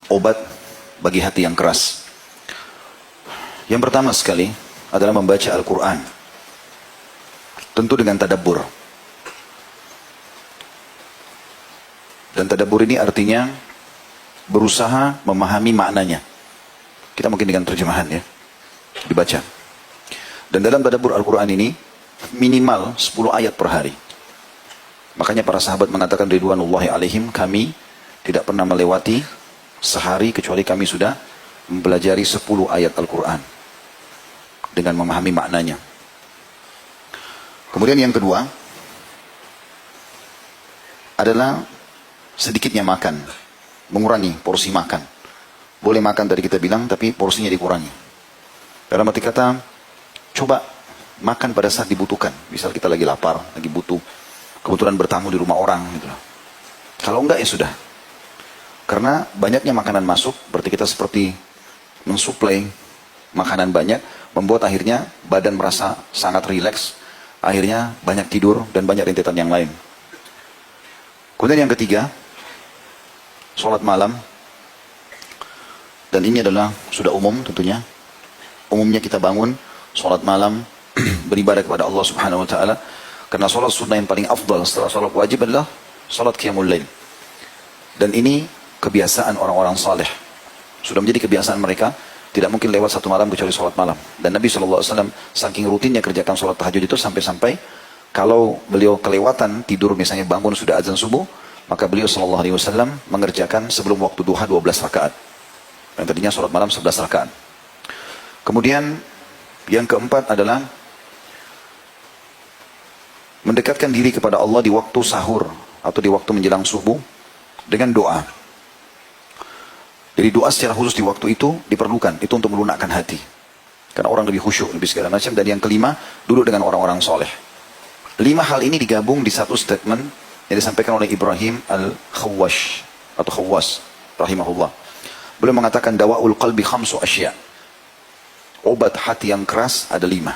obat bagi hati yang keras. Yang pertama sekali adalah membaca Al-Quran. Tentu dengan tadabbur. Dan tadabbur ini artinya berusaha memahami maknanya. Kita mungkin dengan terjemahan ya. Dibaca. Dan dalam tadabbur Al-Quran ini minimal 10 ayat per hari. Makanya para sahabat mengatakan ridwanullahi alaihim, kami tidak pernah melewati sehari kecuali kami sudah mempelajari 10 ayat Al-Quran dengan memahami maknanya. Kemudian yang kedua adalah sedikitnya makan, mengurangi porsi makan. Boleh makan tadi kita bilang, tapi porsinya dikurangi. Dalam arti kata, coba makan pada saat dibutuhkan. Misal kita lagi lapar, lagi butuh, kebetulan bertamu di rumah orang gitu. Kalau enggak ya sudah. Karena banyaknya makanan masuk, berarti kita seperti mensuplai makanan banyak, membuat akhirnya badan merasa sangat rileks, akhirnya banyak tidur dan banyak rentetan yang lain. Kemudian yang ketiga, sholat malam. Dan ini adalah sudah umum tentunya. Umumnya kita bangun, sholat malam, beribadah kepada Allah Subhanahu Wa Taala. Karena sholat sunnah yang paling afdal setelah sholat wajib adalah sholat qiyamul lail. Dan ini kebiasaan orang-orang saleh. Sudah menjadi kebiasaan mereka, tidak mungkin lewat satu malam kecuali sholat malam. Dan Nabi SAW saking rutinnya kerjakan sholat tahajud itu sampai-sampai kalau beliau kelewatan tidur, misalnya bangun sudah azan subuh, maka beliau SAW mengerjakan sebelum waktu duha 12 rakaat. Yang tadinya sholat malam 11 rakaat. Kemudian yang keempat adalah mendekatkan diri kepada Allah di waktu sahur atau di waktu menjelang subuh dengan doa. Jadi doa secara khusus di waktu itu diperlukan, itu untuk melunakkan hati. Karena orang lebih khusyuk, lebih segala macam. Dan yang kelima, duduk dengan orang-orang soleh. 5 hal ini digabung di satu statement yang disampaikan oleh Ibrahim Al-Khawwash atau Khawwas rahimahullah. Beliau mengatakan dawa'ul qalbi khamsu asya. Obat hati yang keras ada 5.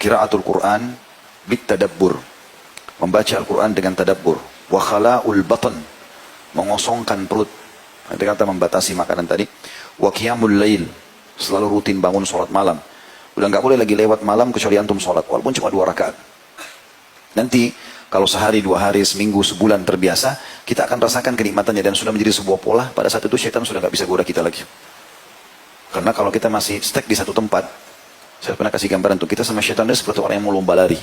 Qiraatul Quran bit tadabbur. Membaca Al-Quran dengan tadabbur. Wa khala'ul batan. Mengosongkan perut. Nanti kata membatasi makanan tadi. Wa qiyamul lail. Selalu rutin bangun sholat malam. Udah nggak boleh lagi lewat malam kecuali antum sholat. Walaupun cuma 2 rakaat. Nanti kalau sehari, 2 hari, seminggu, sebulan terbiasa, kita akan rasakan kenikmatannya dan sudah menjadi sebuah pola. Pada saat itu syaitan sudah nggak bisa goda kita lagi. Karena kalau kita masih stuck di satu tempat, saya pernah kasih gambaran untuk kita sama syaitan, dia seperti orang yang mau lomba lari.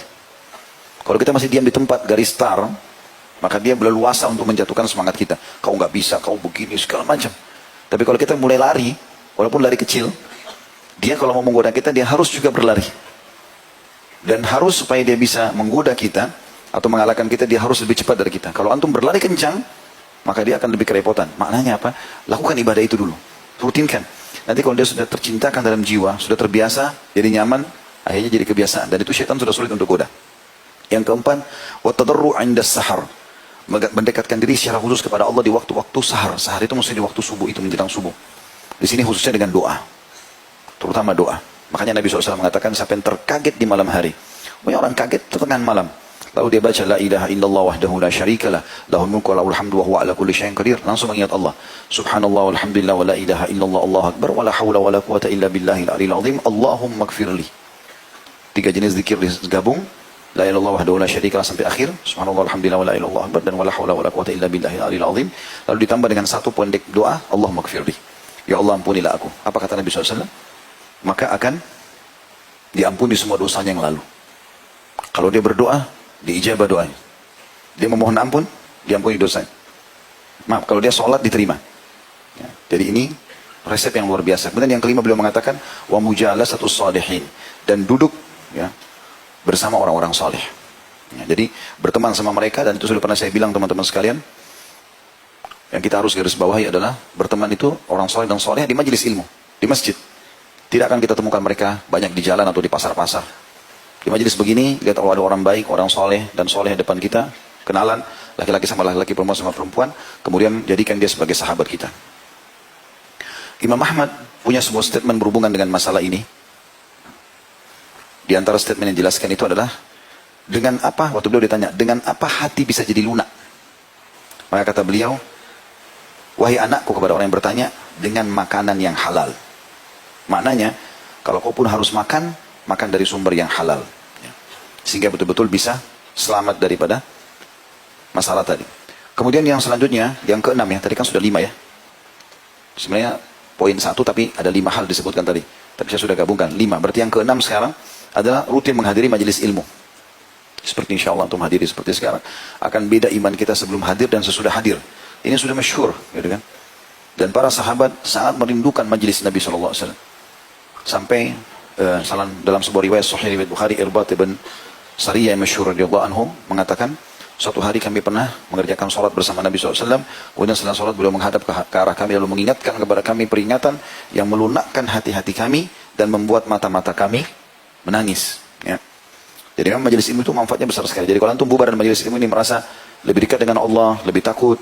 Kalau kita masih diam di tempat garis start, maka dia berleluasa untuk menjatuhkan semangat kita. Kau nggak bisa, kau begini, segala macam. Tapi kalau kita mulai lari, walaupun lari kecil, dia kalau mau menggoda kita, dia harus juga berlari. Dan harus supaya dia bisa menggoda kita, atau mengalahkan kita, dia harus lebih cepat dari kita. Kalau antum berlari kencang, maka dia akan lebih kerepotan. Maknanya apa? Lakukan ibadah itu dulu. Rutinkan. Nanti kalau dia sudah tercintakan dalam jiwa, sudah terbiasa, jadi nyaman, akhirnya jadi kebiasaan. Dan itu syaitan sudah sulit untuk goda. Yang keempat, وَتَضَرُّ عِنْدَ السَّحَرِ. Mendekatkan diri secara khusus kepada Allah di waktu-waktu sahar. Sahar itu maksudnya di waktu subuh, itu menjelang subuh. Di sini khususnya dengan doa. Terutama doa. Makanya Nabi SAW mengatakan, siapa yang terkaget di malam hari. Banyak orang kaget tengah malam. Lalu dia baca la ilaha illallah wahdahu la syarikalah lahul mulku wa lahul hamdu wa huwa ala kulli syai'in qadir. Langsung mengingat Allah. Subhanallah walhamdulillah wa la ilaha illallah Allahu akbar wa la haula wa la quwata illa billahil aliyil azim. Allahumma ighfirli. 3 jenis zikir digabung. La ilaha illallah wahdahu la syarikalah sampai akhir. Subhanallah walhamdulillah wa la ilaha illallah akbar dan wa la haula wa la quwata illa billahil aliyil azim. Lalu ditambah dengan satu pendek doa, Allahumma ighfirli. Ya Allah ampunilah aku. Apa kata Nabi SAW? Maka akan diampuni semua dosanya yang lalu. Kalau dia berdoa, diijabah doanya. Dia memohon ampun, diampuni dosanya. Maaf, kalau dia sholat diterima. Ya, jadi ini resep yang luar biasa. Kemudian yang kelima beliau mengatakan wa mujalasatus shalihin, dan duduk ya bersama orang-orang saleh. Ya, jadi berteman sama mereka, dan itu sudah pernah saya bilang teman-teman sekalian. Yang kita harus garis bawahi adalah berteman itu orang saleh dan saleh di majelis ilmu, di masjid. Tidak akan kita temukan mereka banyak di jalan atau di pasar-pasar. Di majelis begini, lihat kalau ada orang baik, orang soleh dan soleh depan kita, kenalan, laki-laki sama laki-laki, perempuan sama perempuan, kemudian jadikan dia sebagai sahabat kita. Imam Ahmad punya sebuah statement berhubungan dengan masalah ini. Di antara statement yang dijelaskan itu adalah, dengan apa, waktu beliau ditanya, dengan apa hati bisa jadi lunak? Maka kata beliau, Wahai anakku, kepada orang yang bertanya, dengan makanan yang halal. Maknanya, kalau kau pun harus makan, makan dari sumber yang halal. Ya. Sehingga betul-betul bisa selamat daripada masalah tadi. Kemudian yang selanjutnya, yang keenam ya, tadi kan sudah 5 ya. Sebenarnya poin 1 tapi ada 5 hal disebutkan tadi. Tapi saya sudah gabungkan 5. Berarti yang keenam sekarang adalah rutin menghadiri majelis ilmu. Seperti insya Allah untuk menghadiri seperti sekarang. Akan beda iman kita sebelum hadir dan sesudah hadir. Ini sudah masyhur, gitu kan. Dan para sahabat sangat merindukan majelis Nabi SAW. Sampai dalam sebuah riwayat Sahih riwayat Bukhari, Irbad ibn Sariyah yang masyhur radhiyallahu anhu mengatakan, suatu hari kami pernah mengerjakan sholat bersama Nabi SAW. Kemudian setelah sholat beliau menghadap ke arah kami lalu mengingatkan kepada kami peringatan yang melunakkan hati-hati kami dan membuat mata-mata kami menangis. Ya. Jadi memang majelis ilmu itu manfaatnya besar sekali. Jadi kalau antum bubar dan majelis ilmu ini merasa lebih dekat dengan Allah, lebih takut,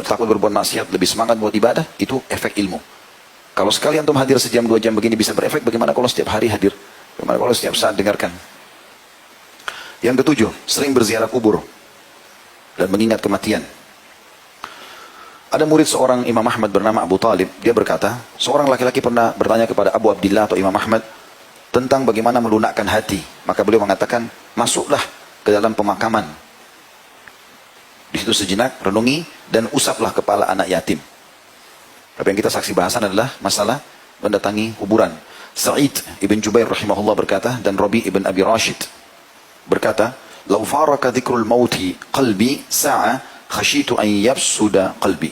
takut berbuat maksiat, lebih semangat buat ibadah, itu efek ilmu. Kalau sekali antum hadir sejam 2 jam begini bisa berefek, bagaimana kalau setiap hari hadir? Bagaimana kalau setiap saat dengarkan? Yang ketujuh, sering berziarah kubur dan mengingat kematian. Ada murid seorang Imam Ahmad bernama Abu Talib, dia berkata, seorang laki-laki pernah bertanya kepada Abu Abdillah atau Imam Ahmad tentang bagaimana melunakkan hati. Maka beliau mengatakan, masuklah ke dalam pemakaman. Di situ sejenak, renungi dan usaplah kepala anak yatim. Tapi yang kita saksi bahasan adalah masalah mendatangi kuburan. Sa'id ibn Jubair rahimahullah berkata, dan Rabi ibn Abi Rashid berkata, "Lau faraka dzikrul mauti qalbi sa'a khasyitu an yafsuda qalbi."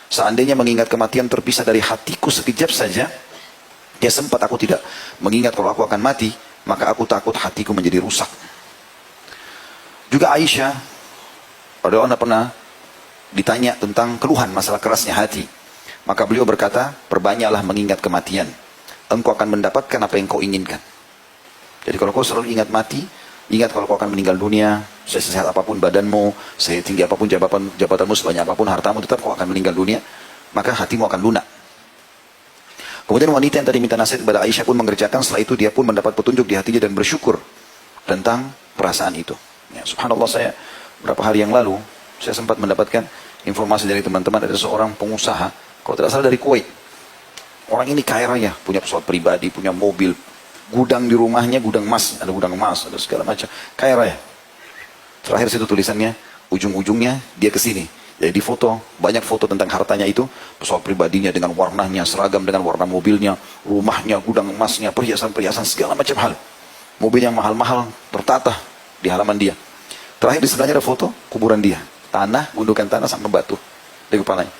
Seandainya mengingat kematian terpisah dari hatiku sekejap saja, dia sempat aku tidak mengingat kalau aku akan mati, maka aku takut hatiku menjadi rusak. Juga Aisyah radhiyallahu anha pernah ditanya tentang keluhan masalah kerasnya hati. Maka beliau berkata, perbanyaklah mengingat kematian. Engkau akan mendapatkan apa yang kau inginkan. Jadi kalau kau selalu ingat mati, ingat kalau kau akan meninggal dunia, sesehat apapun badanmu, setinggi apapun jabatanmu, sebanyak apapun hartamu, tetap kau akan meninggal dunia, maka hatimu akan lunak. Kemudian wanita yang tadi minta nasihat kepada Aisyah pun mengerjakan, setelah itu dia pun mendapat petunjuk di hatinya dan bersyukur tentang perasaan itu. Ya, subhanallah, saya beberapa hari yang lalu, saya sempat mendapatkan informasi dari teman-teman, ada seorang pengusaha, kalau tidak salah dari Kuwait. Orang ini kaya raya, punya pesawat pribadi, punya mobil, gudang di rumahnya, gudang emas, ada segala macam, kaya raya. Terakhir situ tulisannya, ujung-ujungnya dia kesini. Jadi di foto, banyak foto tentang hartanya itu, pesawat pribadinya dengan warnanya, seragam dengan warna mobilnya, rumahnya, gudang emasnya, perhiasan-perhiasan, segala macam hal. Mobil yang mahal-mahal tertata di halaman dia. Terakhir di sebelahnya ada foto kuburan dia. Tanah, gundukan tanah sampai batu di kepalanya.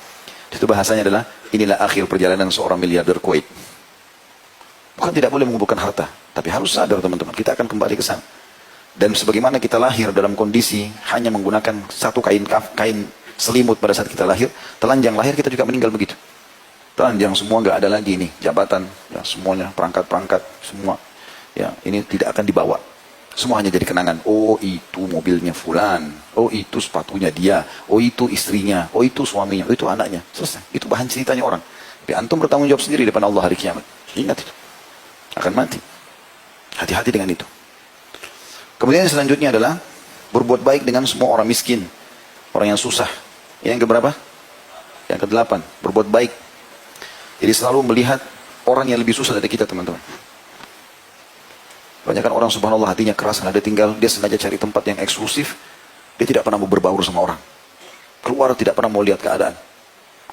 Itu bahasanya adalah, inilah akhir perjalanan seorang miliarder Kuwait. Bukan tidak boleh mengumpulkan harta, tapi harus sadar teman-teman, kita akan kembali ke sana. Dan sebagaimana kita lahir dalam kondisi hanya menggunakan satu kain selimut pada saat kita lahir, telanjang lahir kita juga meninggal begitu. Telanjang semua, nggak ada lagi nih jabatan, ya semuanya perangkat-perangkat semua, ya ini tidak akan dibawa. Semua hanya jadi kenangan. Oh itu mobilnya fulan, oh itu sepatunya dia, oh itu istrinya, oh itu suaminya, oh itu anaknya. Selesai. Itu bahan ceritanya orang. Tapi antum bertanggung jawab sendiri di depan Allah hari kiamat. Ingat itu, akan mati. Hati-hati dengan itu. Kemudian yang selanjutnya adalah berbuat baik dengan semua orang miskin, orang yang susah. Yang keberapa? Yang ke-8, berbuat baik. Jadi selalu melihat orang yang lebih susah dari kita, teman-teman. Banyak kan orang subhanallah hatinya keras, karena dia sengaja cari tempat yang eksklusif, dia tidak pernah mau berbaur sama orang. Keluar tidak pernah mau lihat keadaan.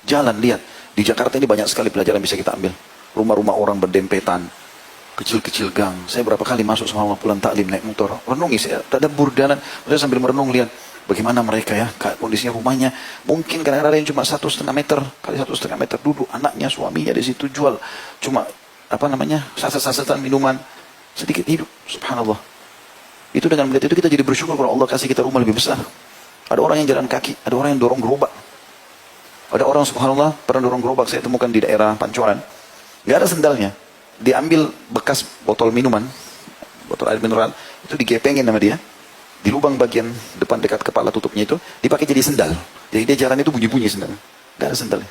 Jalan lihat, di Jakarta ini banyak sekali pelajaran bisa kita ambil. Rumah-rumah orang berdempetan, kecil-kecil gang. Saya berapa kali masuk sama Allah pulang taklim naik motor, renungi, saya tadabbur jalan, saya sambil merenung lihat bagaimana mereka ya, kondisinya rumahnya. Mungkin kadang-kadang ada yang cuma 1,5 meter kali 1,5 meter duduk, anaknya, suaminya di situ jual cuma saset-sasetan minuman, sedikit hidup, subhanallah. Itu dengan melihat itu kita jadi bersyukur kalau Allah kasih kita rumah lebih besar. Ada orang yang jalan kaki, ada orang yang dorong gerobak. Ada orang subhanallah pernah dorong gerobak, saya temukan di daerah Pancoran, nggak ada sendalnya. Diambil bekas botol minuman, botol air mineral, itu digepengin sama dia, di lubang bagian depan dekat kepala tutupnya itu, dipakai jadi sendal. Jadi dia jalan itu bunyi-bunyi sendal. Nggak ada sendalnya.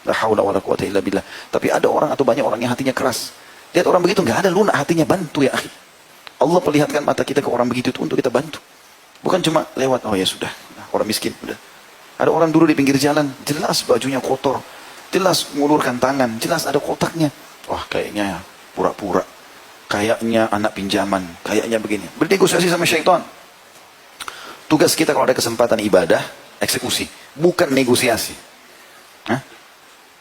La haula wala quwata illa billah. Tapi ada orang atau banyak orang yang hatinya keras. Lihat orang begitu, nggak ada lunak hatinya, bantu ya akhi. Allah perlihatkan mata kita ke orang begitu itu untuk kita bantu. Bukan cuma lewat, oh ya sudah, orang miskin, udah. Ada orang dulu di pinggir jalan, jelas bajunya kotor, jelas mengulurkan tangan, jelas ada kotaknya. Wah, kayaknya pura-pura, kayaknya anak pinjaman, kayaknya begini. Bernegosiasi sama syaitan. Tugas kita kalau ada kesempatan ibadah, eksekusi, bukan negosiasi. Hah?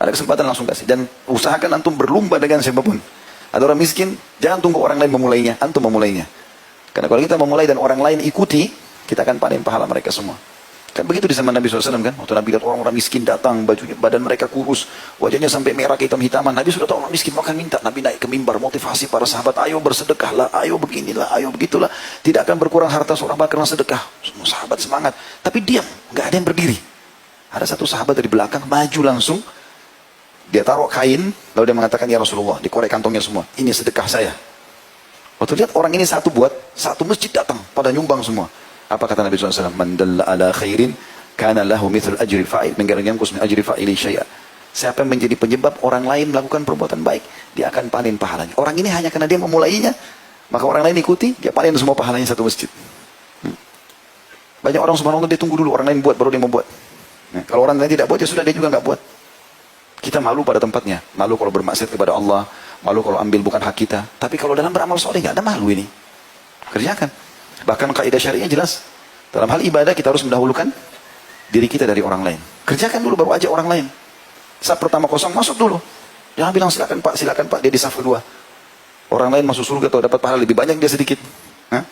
Ada kesempatan langsung kasih. Dan usahakan antum berlomba dengan siapapun. Ada orang miskin, jangan tunggu orang lain memulainya, antum memulainya. Karena kalau kita memulai dan orang lain ikuti, kita akan panen pahala mereka semua. Kan begitu di zaman Nabi SAW kan. Waktu Nabi lihat orang-orang miskin datang, bajunya, badan mereka kurus, wajahnya sampai merah hitam-hitaman. Nabi sudah tahu orang miskin makan minta. Nabi naik ke mimbar, motivasi para sahabat, ayo bersedekahlah, ayo beginilah, ayo begitulah. Tidak akan berkurang harta seorang karena sedekah. Semua sahabat semangat. Tapi diam, nggak ada yang berdiri. Ada satu sahabat dari belakang, maju langsung. Dia taruh kain, lalu dia mengatakan, ya Rasulullah, dikorek kantongnya semua. Ini sedekah saya. Waktu lihat orang ini satu buat, satu masjid datang, pada nyumbang semua. Apa kata Nabi SAW? Man dalla ala khairin, kana lahu mithul ajri fa'il, min ghairi yanqus min ajri fa'ili syai'a. Siapa yang menjadi penyebab orang lain melakukan perbuatan baik, dia akan panen pahalanya. Orang ini hanya karena dia memulainya, maka orang lain ikuti, dia panen semua pahalanya satu masjid. Banyak orang subhanallah dia tunggu dulu, orang lain buat, baru dia mau buat. Nah, kalau orang lain tidak buat, ya sudah dia juga nggak buat. Kita malu pada tempatnya, malu kalau bermaksiat kepada Allah, malu kalau ambil bukan hak kita. Tapi kalau dalam beramal soleh nggak ada malu ini. Kerjakan. Bahkan kaidah syariahnya jelas. Dalam hal ibadah kita harus mendahulukan diri kita dari orang lain. Kerjakan dulu baru ajak orang lain. Saat pertama kosong masuk dulu. Jangan bilang silakan Pak, dia di saf kedua. Orang lain masuk surga atau dapat pahala lebih banyak, dia sedikit. Hah?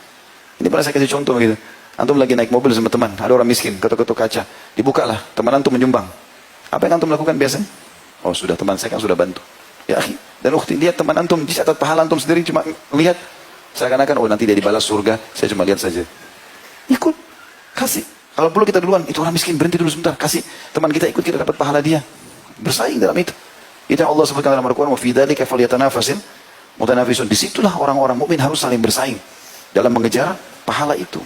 Ini pernah saya kasih contoh begitu. Antum lagi naik mobil sama teman, ada orang miskin, ketuk-ketuk kaca. Dibukalah, teman antum menyumbang. Apa yang antum lakukan biasanya? Oh sudah, teman saya kan sudah bantu. Ya akhi, dan ukhti, lihat teman antum, dicatat pahala antum sendiri, cuma lihat. Seakan-akan, oh nanti dia dibalas surga, saya cuma lihat saja. Ikut, kasih. Kalau perlu kita duluan, itu orang miskin, berhenti dulu sebentar, kasih. Teman kita ikut, kita dapat pahala dia. Bersaing dalam itu. Itu yang Allah sebutkan dalam Al-Quran, wa fi dzalika falyatanafasil mutanafisun. Disitulah orang-orang mukmin harus saling bersaing dalam mengejar pahala itu.